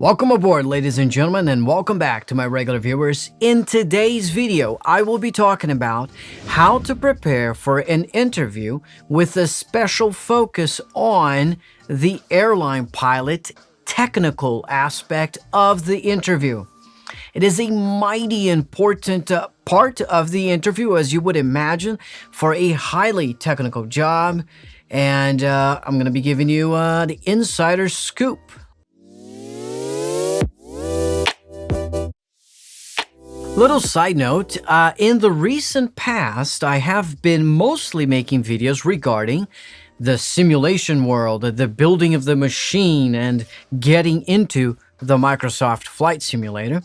Welcome aboard, ladies and gentlemen, and welcome back to my regular viewers. In today's video, I will be talking about how to prepare for an interview with a special focus on the airline pilot technical aspect of the interview. It is a mighty important part of the interview, as you would imagine, for a highly technical job, and I'm going to be giving you the insider scoop. Little side note, in the recent past, I have been mostly making videos regarding the simulation world, the building of the machine, and getting into the Microsoft Flight Simulator.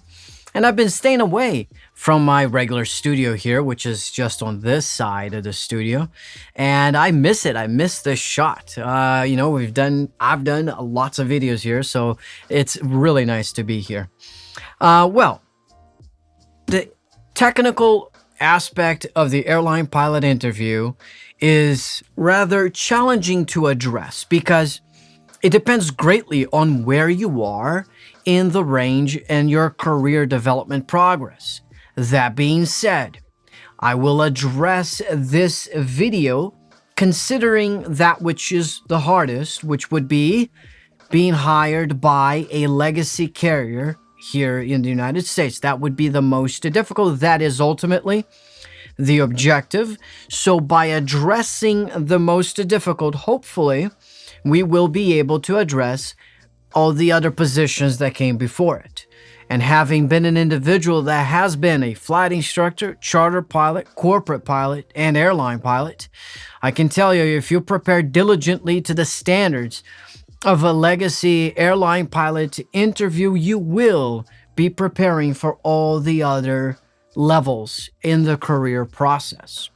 And I've been staying away from my regular studio here, which is just on this side of the studio. And I miss it. I miss this shot. I've done lots of videos here, so it's really nice to be here. The technical aspect of the airline pilot interview is rather challenging to address because it depends greatly on where you are in the range and your career development progress. That being said, I will address this video considering that which is the hardest, which would be being hired by a legacy carrier here in the United States. That would be the most difficult. That is ultimately the objective. So by addressing the most difficult, hopefully, we will be able to address all the other positions that came before it. And having been an individual that has been a flight instructor, charter pilot, corporate pilot, and airline pilot, I can tell you, if you prepare diligently to the standards of a legacy airline pilot interview, you will be preparing for all the other levels in the career process.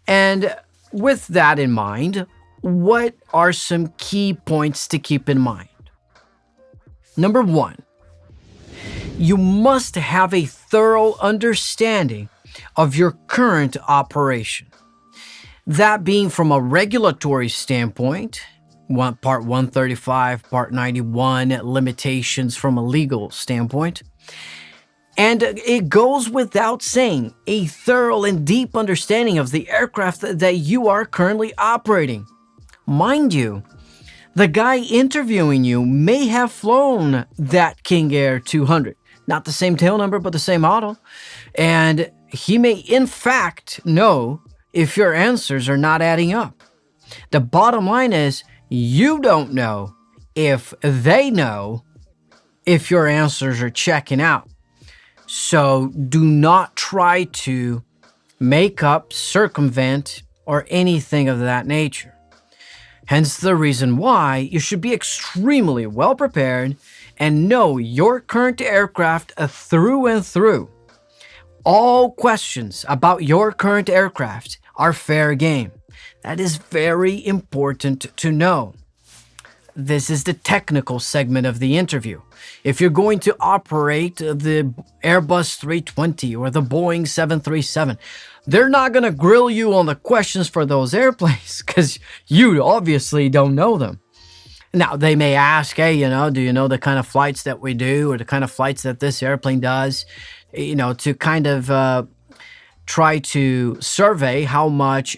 And with that in mind, what are some key points to keep in mind? Number one, you must have a thorough understanding of your current operation. That being from a regulatory standpoint, Part 135, Part 91, limitations from a legal standpoint. And it goes without saying, a thorough and deep understanding of the aircraft that you are currently operating. Mind you, the guy interviewing you may have flown that King Air 200. Not the same tail number, but the same model. And he may in fact know if your answers are not adding up. The bottom line is, you don't know if they know if your answers are checking out. So do not try to make up, circumvent, or anything of that nature. Hence the reason why you should be extremely well prepared and know your current aircraft through and through. All questions about your current aircraft are fair game. That is very important to know. This is the technical segment of the interview. If you're going to operate the Airbus 320 or the Boeing 737, they're not going to grill you on the questions for those airplanes because you obviously don't know them. Now, they may ask, hey, do you know the kind of flights that we do or the kind of flights that this airplane does, to kind of try to survey how much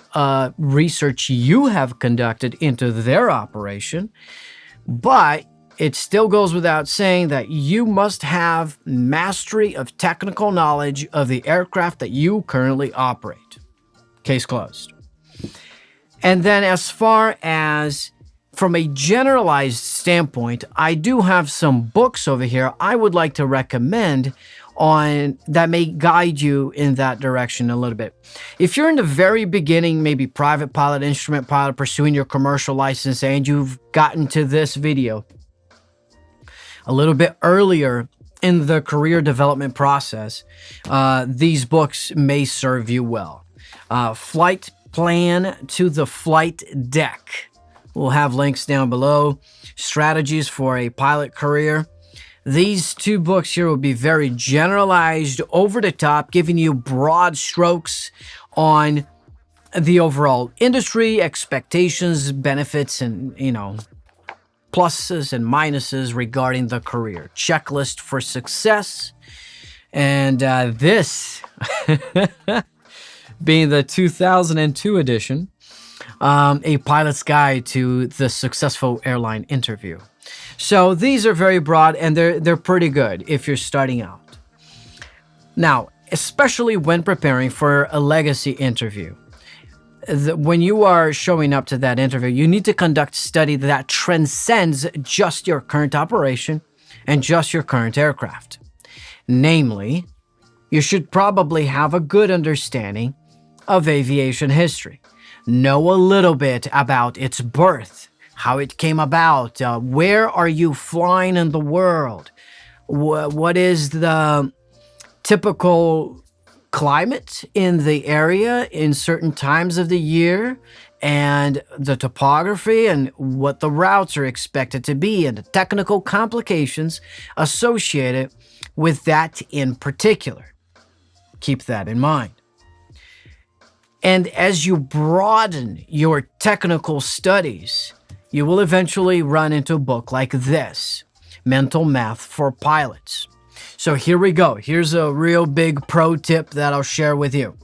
research you have conducted into their operation. But it still goes without saying that you must have mastery of technical knowledge of the aircraft that you currently operate. Case closed. And then as far as from a generalized standpoint, I do have some books over here I would like to recommend on that may guide you in that direction a little bit. If you're in the very beginning, maybe private pilot, instrument pilot, pursuing your commercial license, and you've gotten to this video a little bit earlier in the career development process, these books may serve you well. Flight Plan to the Flight Deck. We'll have links down below. Strategies for a Pilot Career. These two books here will be very generalized, over the top, giving you broad strokes on the overall industry, expectations, benefits, and, pluses and minuses regarding the career, checklist for success. And this being the 2002 edition, a pilot's guide to the successful airline interview. So these are very broad, and they're pretty good if you're starting out. Now, especially when preparing for a legacy interview, when you are showing up to that interview, you need to conduct study that transcends just your current operation and just your current aircraft. Namely, you should probably have a good understanding of aviation history, know a little bit about its birth, how it came about, where are you flying in the world, what is the typical climate in the area in certain times of the year, and the topography and what the routes are expected to be, and the technical complications associated with that in particular. Keep that in mind. And as you broaden your technical studies, you will eventually run into a book like this, Mental Math for Pilots. So here we go. Here's a real big pro tip that I'll share with you.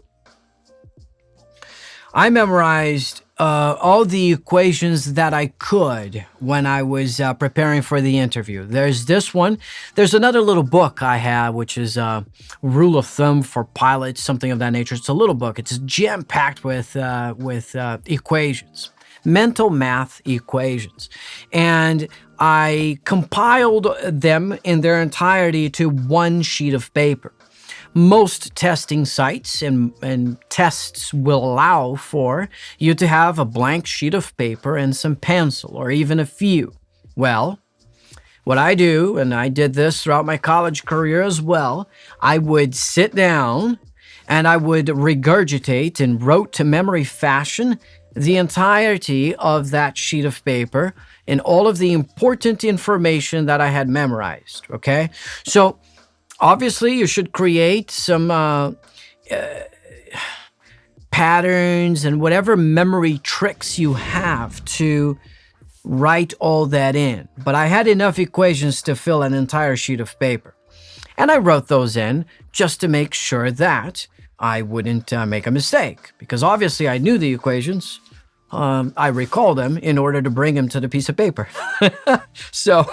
I memorized all the equations that I could when I was preparing for the interview. There's this one. There's another little book I have, which is Rule of Thumb for Pilots, something of that nature. It's a little book. It's jam-packed with equations, mental math equations. And I compiled them in their entirety to one sheet of paper. Most testing sites and tests will allow for you to have a blank sheet of paper and some pencil, or even a few. Well, what I do, and I did this throughout my college career as well, I would sit down and I would regurgitate in rote to memory fashion the entirety of that sheet of paper and all of the important information that I had memorized, okay? So obviously you should create some patterns and whatever memory tricks you have to write all that in. But I had enough equations to fill an entire sheet of paper. And I wrote those in just to make sure that I wouldn't make a mistake, because obviously I knew the equations. I recall them in order to bring them to the piece of paper. So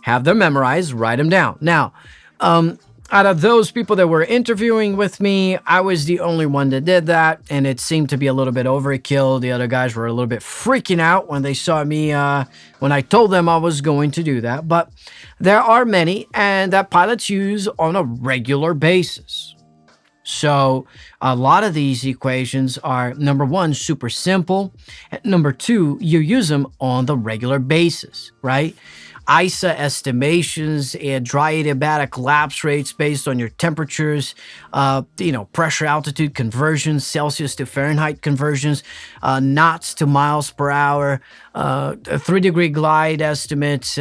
have them memorized, write them down. Now, out of those people that were interviewing with me, I was the only one that did that, and it seemed to be a little bit overkill. The other guys were a little bit freaking out when they saw me, when I told them I was going to do that. But there are many, and that pilots use on a regular basis. So a lot of these equations are, number one, super simple. And number two, you use them on the regular basis, right? ISA estimations and dry adiabatic lapse rates based on your temperatures, pressure altitude conversions, Celsius to Fahrenheit conversions, knots to miles per hour, 3-degree glide estimates,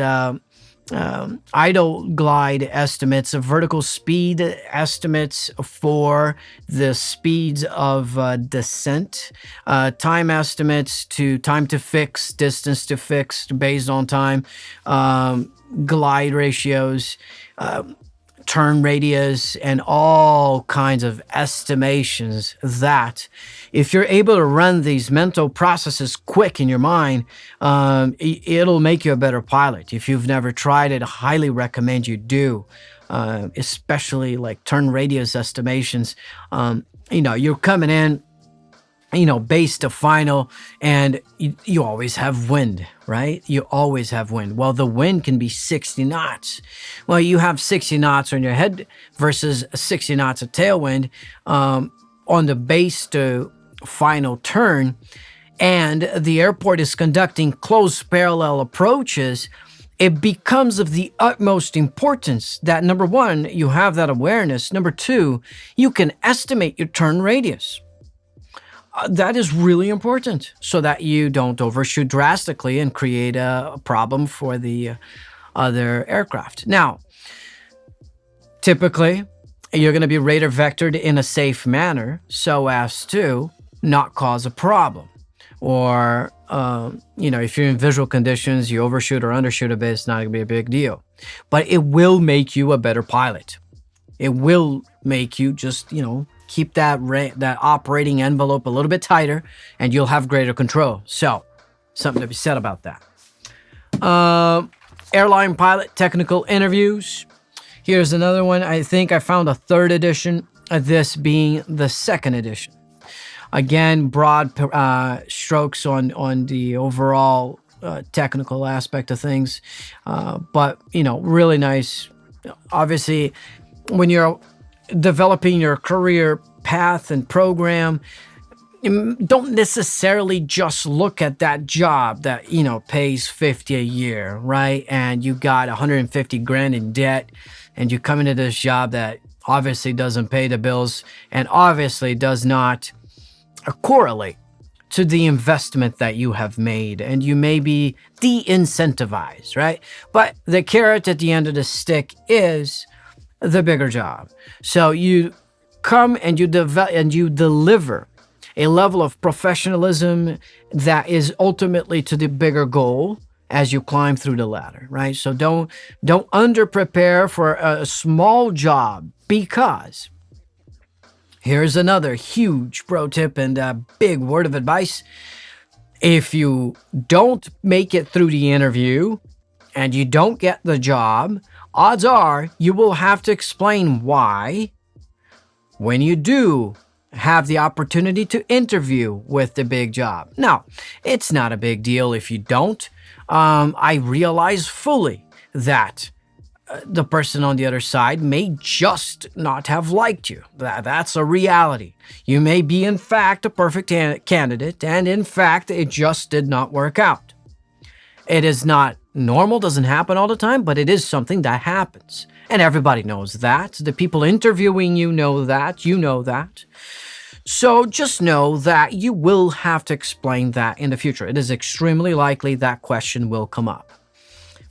idle glide estimates, vertical speed estimates for the speeds of descent, time estimates to time to fix, distance to fixed based on time, glide ratios, turn radius, and all kinds of estimations that, if you're able to run these mental processes quick in your mind, it'll make you a better pilot. If you've never tried it, I highly recommend you do, especially like turn radius estimations. You're coming in, base to final, and you always have wind, right? You always have wind. Well, the wind can be 60 knots. Well, you have 60 knots on your head versus 60 knots of tailwind on the base to final turn, and the airport is conducting close parallel approaches. It becomes of the utmost importance that, number one, you have that awareness. Number two, you can estimate your turn radius. That is really important so that you don't overshoot drastically and create a problem for the other aircraft. Now, typically, you're going to be radar vectored in a safe manner so as to not cause a problem. or if you're in visual conditions, you overshoot or undershoot a bit, it's not going to be a big deal. But it will make you a better pilot. It will make you just, keep that operating envelope a little bit tighter, and you'll have greater control. So, something to be said about that. Airline pilot technical interviews. Here's another one. I think I found a third edition, this being the second edition. Again, broad strokes on the overall technical aspect of things, but really nice. Obviously, when you're developing your career path and program, you don't necessarily just look at that job that pays $50 a year, right? And you got 150 grand in debt, and you come into this job that obviously doesn't pay the bills and obviously does not correlate to the investment that you have made, and you may be de-incentivized, right? But the carrot at the end of the stick is the bigger job. So you come and you deliver a level of professionalism that is ultimately to the bigger goal as you climb through the ladder, right? So don't under-prepare for a small job, because here's another huge pro tip and a big word of advice. If you don't make it through the interview and you don't get the job, odds are you will have to explain why when you do have the opportunity to interview with the big job. Now, it's not a big deal if you don't. I realize fully that the person on the other side may just not have liked you. That's a reality. You may be, in fact, a perfect candidate, and in fact, it just did not work out. It is not normal, doesn't happen all the time, but it is something that happens. And everybody knows that. The people interviewing you know that. You know that. So just know that you will have to explain that in the future. It is extremely likely that question will come up.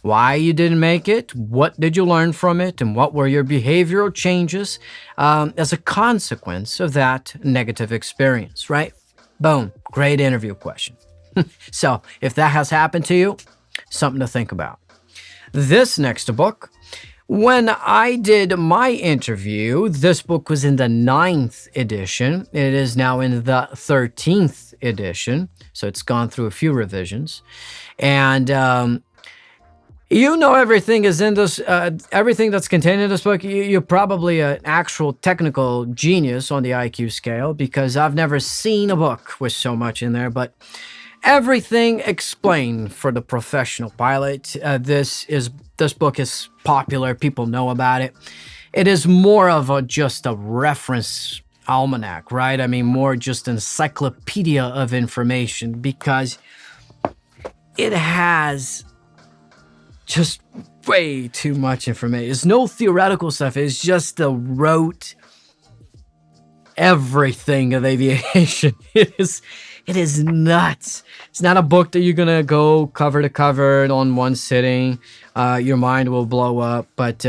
Why you didn't make it, what did you learn from it, and what were your behavioral changes as a consequence of that negative experience, right? Boom, great interview question. So if that has happened to you, something to think about. This next book, when I did my interview, this book was in the 9th edition. It is now in the 13th edition, so it's gone through a few revisions. And everything is in this, everything that's contained in this book. You're probably an actual technical genius on the IQ scale, because I've never seen a book with so much in there, but everything explained for the professional pilot. This book is popular. People know about it. It is more of just a reference almanac, right? I mean, more just an encyclopedia of information, because it has just way too much information. It's no theoretical stuff. It's just the rote everything of aviation. It is nuts. It's not a book that you're going to go cover to cover on one sitting. Your mind will blow up. But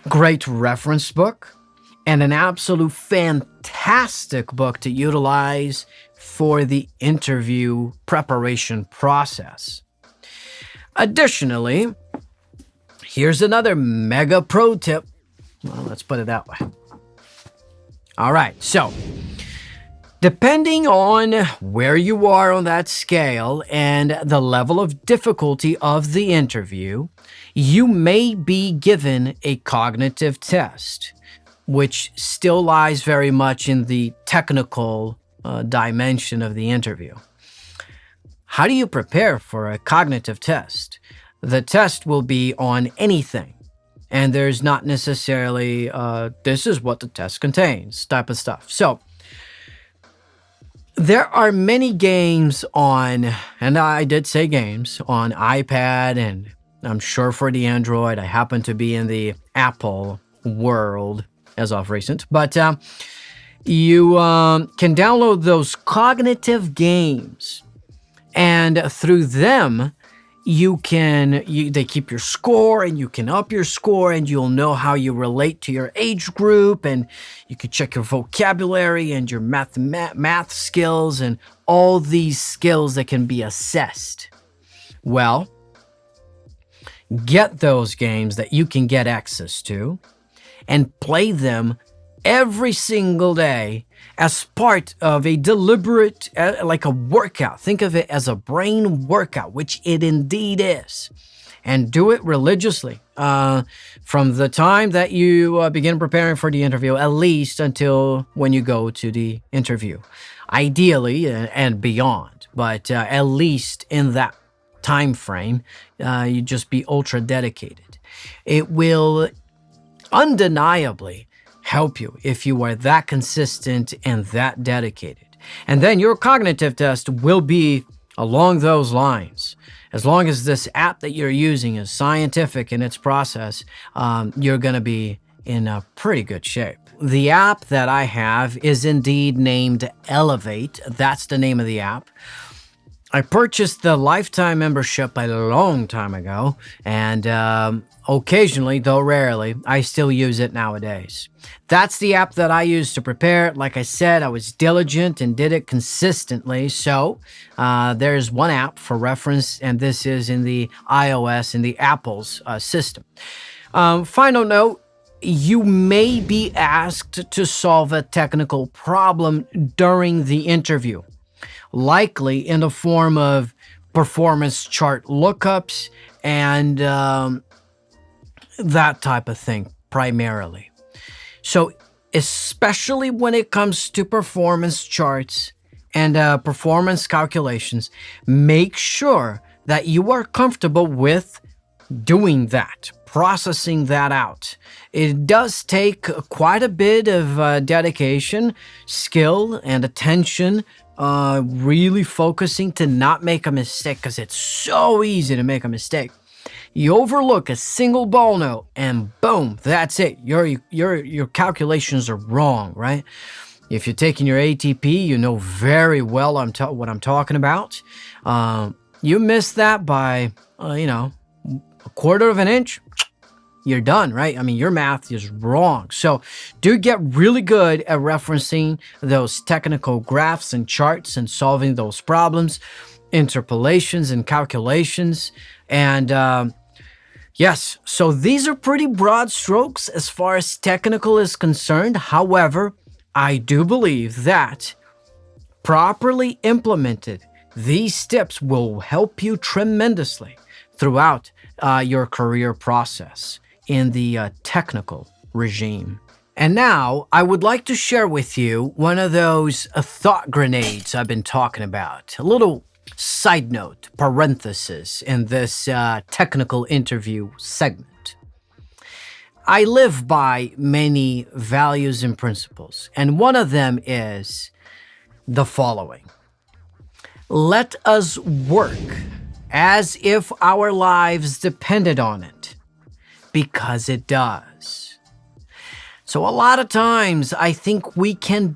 great reference book, and an absolute fantastic book to utilize for the interview preparation process. Additionally, here's another mega pro tip. Well, let's put it that way. All right, so depending on where you are on that scale and the level of difficulty of the interview, you may be given a cognitive test, which still lies very much in the technical dimension of the interview. How do you prepare for a cognitive test? The test will be on anything, and there's not necessarily, this is what the test contains type of stuff. So there are many games on, and I did say games, on iPad, and I'm sure for the Android. I happen to be in the Apple world as of recent, but you can download those cognitive games, and through them, They keep your score, and you can up your score, and you'll know how you relate to your age group, and you can check your vocabulary and your math skills and all these skills that can be assessed. Well, get those games that you can get access to and play them every single day as part of a deliberate, like a workout. Think of it as a brain workout, which it indeed is. And do it religiously from the time that you begin preparing for the interview, at least until when you go to the interview. Ideally, and beyond, but at least in that time frame, you just be ultra dedicated. It will undeniably help you if you are that consistent and that dedicated. And then your cognitive test will be along those lines. As long as this app that you're using is scientific in its process, you're going to be in a pretty good shape. The app that I have is indeed named Elevate. That's the name of the app. I purchased the lifetime membership a long time ago, and occasionally, though rarely, I still use it nowadays. That's the app that I use to prepare. Like I said, I was diligent and did it consistently. So there's one app for reference, and this is in the iOS, in the Apple's system. Final note, you may be asked to solve a technical problem during the interview, likely in the form of performance chart lookups and that type of thing primarily. So especially when it comes to performance charts and performance calculations, make sure that you are comfortable with doing that, processing that out. It does take quite a bit of dedication, skill, and attention, really focusing to not make a mistake, because it's so easy to make a mistake. You overlook a single ball note and boom, that's it. Your calculations are wrong, right? If you're taking your ATP, you know very well what I'm talking about. You miss that by, a quarter of an inch, you're done, right? I mean, your math is wrong. So do get really good at referencing those technical graphs and charts and solving those problems, interpolations and calculations. And yes, so these are pretty broad strokes as far as technical is concerned. However, I do believe that properly implemented, these tips will help you tremendously throughout your career process in the technical regime. And now I would like to share with you one of those thought grenades I've been talking about. A little side note, parenthesis in this technical interview segment. I live by many values and principles, and one of them is the following. Let us work as if our lives depended on it, because it does. So a lot of times I think we can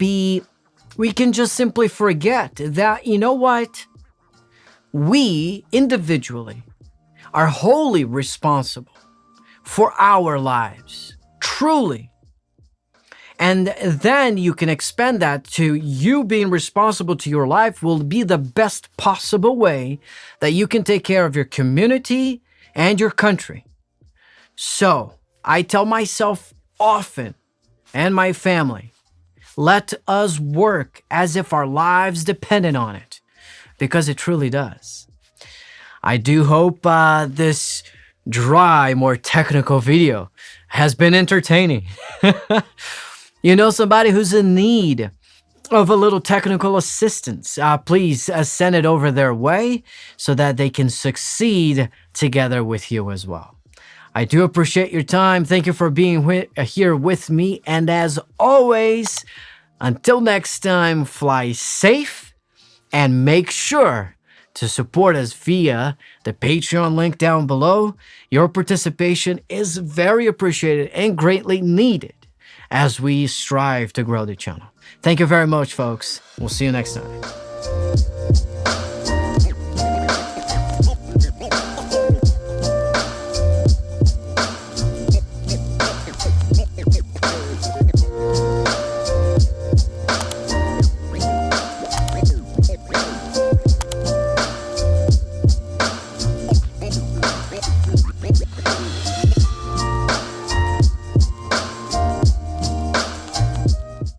just simply forget that, you know what? We individually are wholly responsible for our lives, truly. And then you can expand that to you being responsible to your life will be the best possible way that you can take care of your community and your country. So I tell myself often, and my family, let us work as if our lives depended on it, because it truly does. I do hope this dry, more technical video has been entertaining. You know somebody who's in need of a little technical assistance, please send it over their way so that they can succeed together with you as well. I do appreciate your time. Thank you for being here with me. And as always, until next time, fly safe and make sure to support us via the Patreon link down below. Your participation is very appreciated and greatly needed as we strive to grow the channel. Thank you very much, folks. We'll see you next time.